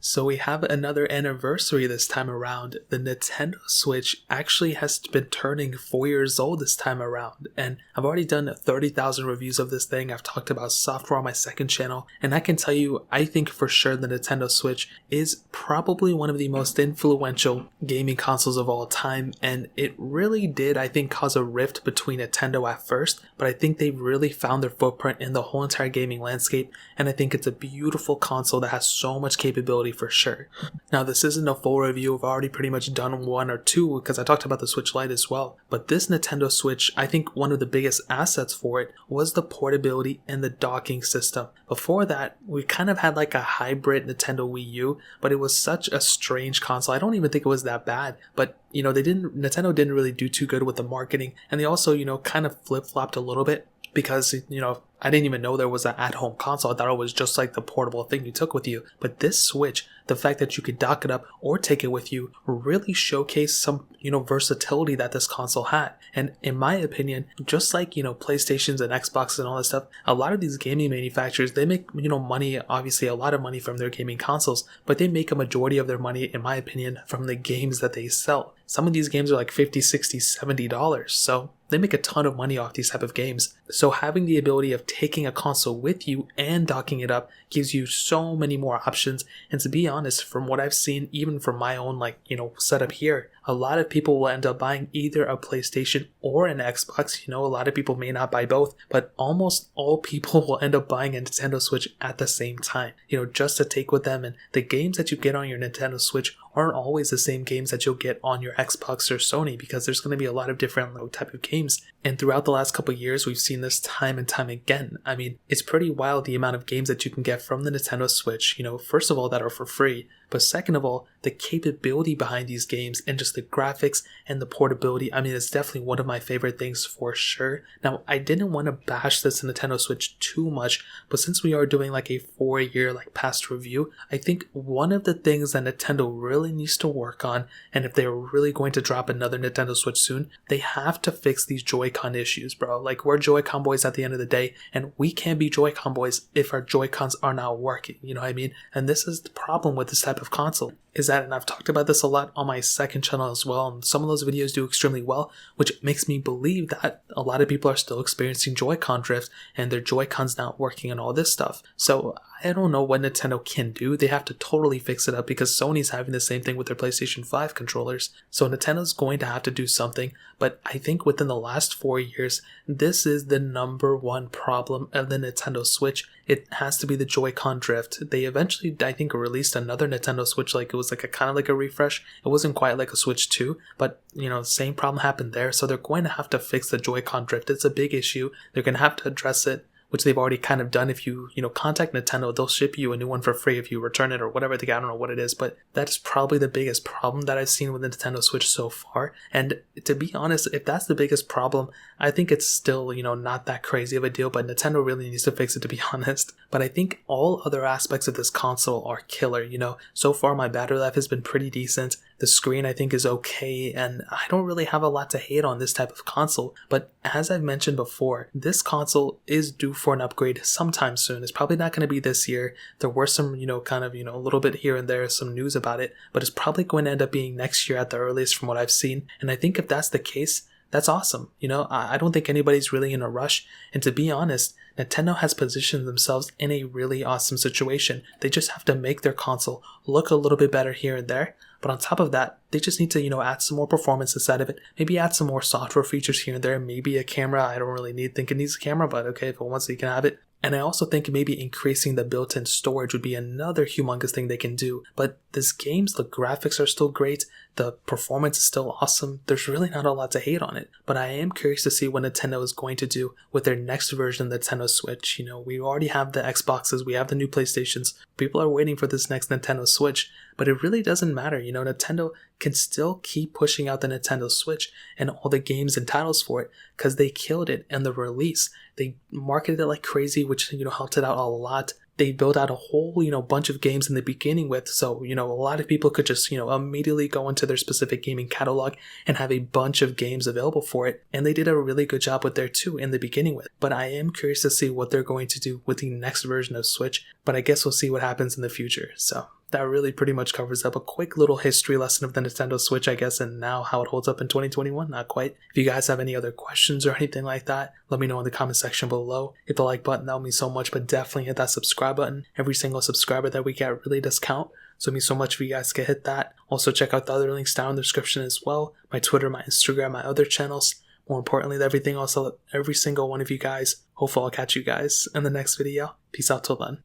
So we have another anniversary this time around. The Nintendo Switch actually has been turning 4 years old this time around, and I've already done 30,000 reviews of this thing. I've talked about software on my second channel, and I can tell you, I think for sure the Nintendo Switch is probably one of the most influential gaming consoles of all time, and it really did, I think, cause a rift between Nintendo at first, but I think they've really found their footprint in the whole entire gaming landscape, and I think it's a beautiful console that has so much capability for sure. Now, this isn't a full review. I've already pretty much done one or two because I talked about the Switch Lite as well. But this Nintendo Switch, I think one of the biggest assets for it was the portability and the docking system. Before that, we kind of had like a hybrid Nintendo Wii U, but it was such a strange console. I don't even think it was that bad, but Nintendo didn't really do too good with the marketing, and they also, kind of flip-flopped a little bit because, I didn't even know there was an at-home console. I thought it was just like the portable thing you took with you. But this Switch, the fact that you could dock it up or take it with you, really showcased some, versatility that this console had. And in my opinion, just like, PlayStations and Xboxes and all that stuff, a lot of these gaming manufacturers, they make, money, obviously a lot of money from their gaming consoles, but they make a majority of their money, in my opinion, from the games that they sell. Some of these games are like $50, $60, $70. So they make a ton of money off these type of games. So having the ability of taking a console with you and docking it up gives you so many more options. And to be honest, from what I've seen, even from my own setup here, a lot of people will end up buying either a PlayStation or an Xbox. A lot of people may not buy both, but almost all people will end up buying a Nintendo Switch at the same time, just to take with them. And the games that you get on your Nintendo Switch aren't always the same games that you'll get on your Xbox or Sony, because there's going to be a lot of different type of games. And throughout the last couple of years, we've seen this time and time again. I mean, it's pretty wild the amount of games that you can get from the Nintendo Switch, first of all, that are for free, but second of all, the capability behind these games and just the graphics and the portability. I mean, it's definitely one of my favorite things for sure. Now, I didn't want to bash this Nintendo Switch too much, but since we are doing like a 4-year past review, I think one of the things that Nintendo really needs to work on, and if they're really going to drop another Nintendo Switch soon, they have to fix these Joy-Con issues, bro. We're Joy-Con boys at the end of the day, and we can't be Joy-Con boys if our Joy-Cons are not working, you know what I mean? And this is the problem with this type of console, is that, and I've talked about this a lot on my second channel as well, and some of those videos do extremely well, which makes me believe that a lot of people are still experiencing Joy-Con drift and their Joy-Cons not working and all this stuff. So I don't know what Nintendo can do. They have to totally fix it up, because Sony's having the same thing with their PlayStation 5 controllers. So Nintendo's going to have to do something, but I think within the last 4 years, this is the number one problem of the Nintendo Switch. It has to be the Joy-Con drift. They eventually, I think, released another Nintendo Switch, it was a kind of like a refresh. It wasn't quite like a Switch 2, but same problem happened there. So they're going to have to fix the Joy-Con drift. It's a big issue. They're going to have to address it, which they've already kind of done. If you, contact Nintendo, they'll ship you a new one for free if you return it or whatever. I don't know what it is, but that is probably the biggest problem that I've seen with the Nintendo Switch so far. And to be honest, if that's the biggest problem, I think it's still, not that crazy of a deal, but Nintendo really needs to fix it, to be honest. But I think all other aspects of this console are killer, So far, my battery life has been pretty decent. The screen, I think, is okay, and I don't really have a lot to hate on this type of console. But as I've mentioned before, this console is due for an upgrade sometime soon. It's probably not going to be this year. There were some, a little bit here and there, some news about it, but it's probably going to end up being next year at the earliest from what I've seen. And I think if that's the case, that's awesome. I don't think anybody's really in a rush. And to be honest, Nintendo has positioned themselves in a really awesome situation. They just have to make their console look a little bit better here and there. But on top of that, they just need to, add some more performance inside of it. Maybe add some more software features here and there. Maybe a camera. I don't really think it needs a camera, but okay, if it wants it, you can have it. And I also think maybe increasing the built-in storage would be another humongous thing they can do. But this game's, the graphics are still great. The performance is still awesome. There's really not a lot to hate on it. But I am curious to see what Nintendo is going to do with their next version of the Nintendo Switch. We already have the Xboxes. We have the new PlayStations. People are waiting for this next Nintendo Switch. But it really doesn't matter. Nintendo can still keep pushing out the Nintendo Switch and all the games and titles for it, because they killed it in the release. They marketed it like crazy, which, helped it out a lot. They built out a whole, bunch of games in the beginning with, so, a lot of people could just, immediately go into their specific gaming catalog and have a bunch of games available for it. And they did a really good job with there too in the beginning with. But I am curious to see what they're going to do with the next version of Switch, but I guess we'll see what happens in the future. So that really pretty much covers up a quick little history lesson of the Nintendo Switch, I guess, and now how it holds up in 2021. Not quite. If you guys have any other questions or anything like that, let me know in the comment section below. Hit the like button, that would mean so much, but definitely hit that subscribe button. Every single subscriber that we get really does count, so it means so much if you guys can hit that. Also, check out the other links down in the description as well. My Twitter, my Instagram, my other channels. More importantly, everything else, every single one of you guys. Hopefully I'll catch you guys in the next video. Peace out till then.